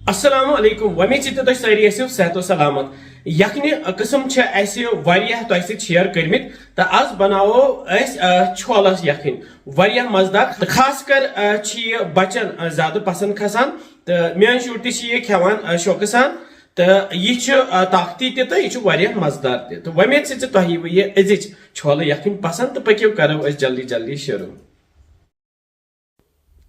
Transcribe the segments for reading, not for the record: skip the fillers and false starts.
Assalamu alaikum. Wame chitto toy sari asiv sehato salamat. Yakhni qism chhe aise variyah toy sit share karmit ta az banao as chola yakhni variyah mazdar khas kar chi bachan zyada pasand khasan ta mian shur ti chi khawan shokasan ta ye ch taqti te ta ye ch variyah mazdar te to wame chitto toy ye ezich chola yakhni pasand ta pakyo karo as jaldi shuru.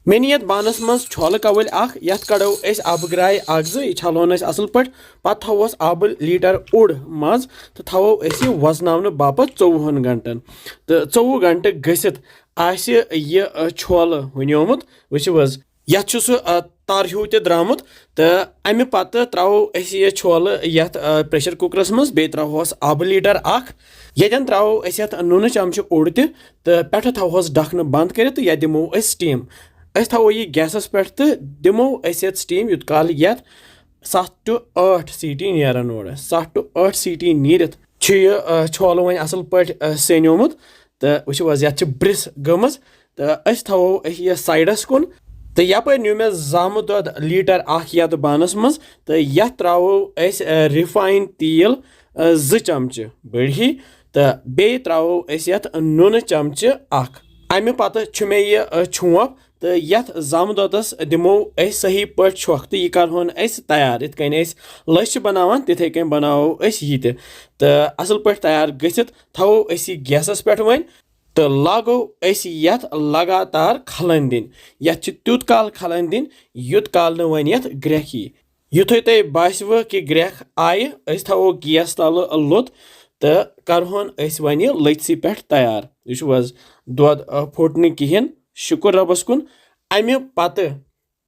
Meniyat banas mans chola kawal akh yat kadau es abgrai agzu chalon es asal pat pat thawos abul liter ud maz to thawo es waznavne bapat 24 gantan to 24 ganta gasit ase ye chola wonyomut which was yachu su tarhute dramut to ami pat trawo es ye chola yat pressure cookers mans be trawos abul liter akh yedan trawo es yat nunu chamchu udte to peta thawos dakhne band kare to yadimo es steam अस थो यह gases पे तो दिमो अस steam यूत काल ये 7 to 8 सीटी नेरान और 7 to 8 सीटी नीरित छोल वन असल पे सेनोमुत तो वह ये ब्रिस गमज तो अस थो यह साइडस कुन तो यप नु मे जाम दद लीटर यथ बानस मज तो ये त्रो अस रिफाइन तेल 2 चमच बड़ी तो बे त्रो अस ये नून चमच अमे पत मे यह छोप तो यथ जाम दोदस दिमो सही पे छोख तो यह करहोन तैयार इत कन लच बनावान तिथे कन बनावो यह तो असल पे तैयार गसित थो गैसस पे वन तो लागो यथ लगातार खलन दिन यथ तुत काल खलन दिन युत काल वन यथ ग्रेख यी युथे तुह बासव कि ग्रेख आय थो गैस तल लुत तो करहोन वन लचसी पे तैयार यह दोद फुट न कहें शुक्र रबस कुन अमे पत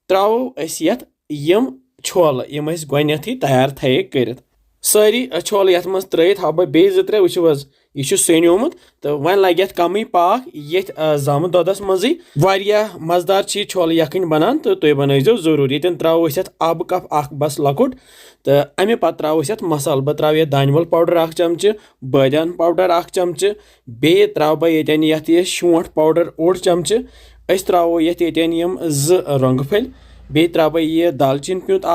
त्रो यथ यम छोल यम गोथी तैयार थे कर सारी छोल यथ मज त्रत हाव बह बे 2-3 वो यह सेनोमुत तो वन लगे कम पाक ये जाम दोदस मजी वारियाह मजदार छोल यखन बनान तो तुम बनजो जरूर ये त्रो आब कप बस लकुट तो अमे पत त्रो मसाल बह त्रा ये दानवल पाउडर 1 चमच बादियान पाउडर 1 चमच बे त्रो बह ये शोंठ पाउडर 1 चमच अस त्रो येन यम 2 रंग फल बे त्रा बह यह दालचीन प्यूत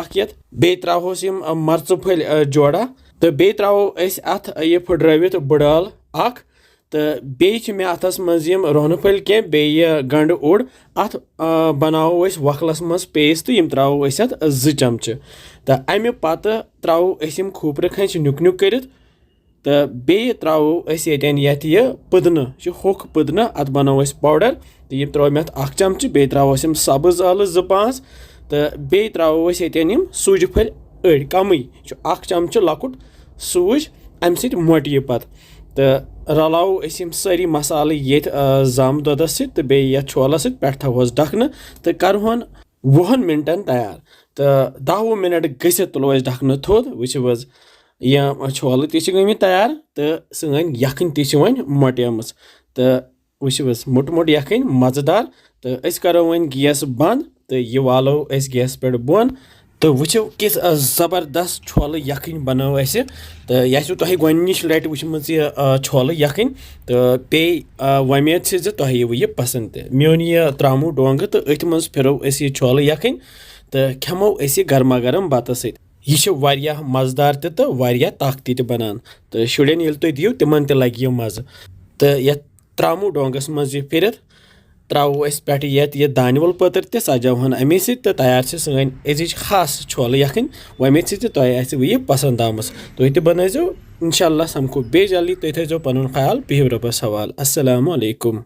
बे त्रोस मर्च फल जोड़ा तो बे त्रो अत यह फुड्रवित बुडाल तो बे मे अथस मज रोहन फल कह बे गंड उड़ अत बनावो वखलस मज पेस्ट यम त्रो अत 2 चमच तो अमे पत त्रो खोपर खंच नुक नुक कर तो बे त्रो येन यह पुदन होख पुदन अत बनाव पाउडर तो यम त्रो मे 1 चमच बे त्रो सब्ज आल 2-5 तो बे त्रो येन सूज फल अड़ कम 1 चमच लकुट सूज अमे सत मोट यह पत तो रलाव सारी मसाल ये जाम दोदस तो बे छोलस पे थोस ढखन तो करहोन 20 मिनटन तैयार तो 10 मिनट गसित तुलो ढखन थोद वो यह छोल तमी तैयार तो सन यखन वन मोटेम तो वो मोट मोट यखन मजेदार तो करो वन गैस बंद तो यह वालो गैस पे बोन तो वो किस ज़बरदस्त छोल यखन बनो तो यह तुह गोनिश लट वुचम छोल यखन तो पे वमेद से तुह यह पसंद मोन यह त्रामो डोंग तो अथ मज फिरो यह छोल यखन तो खेमो गर्मा गर्म बत यह मजेदार तो वारिया ताकती बनान तो शुरन ये तुम दियो तिमन ते लगे यह मज़ तो यह त्रामो डोंगस मज फिर त्रो पे ये दानवल पतर ते सजावन अमे तो तैयार सन अजिच खास छोल यखन वमे तुह यह पसंद आम तुह ते बनजो इंशाल्लाह समको बे जल्दी तुह थो पन ख्याल बिहिव रबस हवाल अस्सलामु अलैकुम।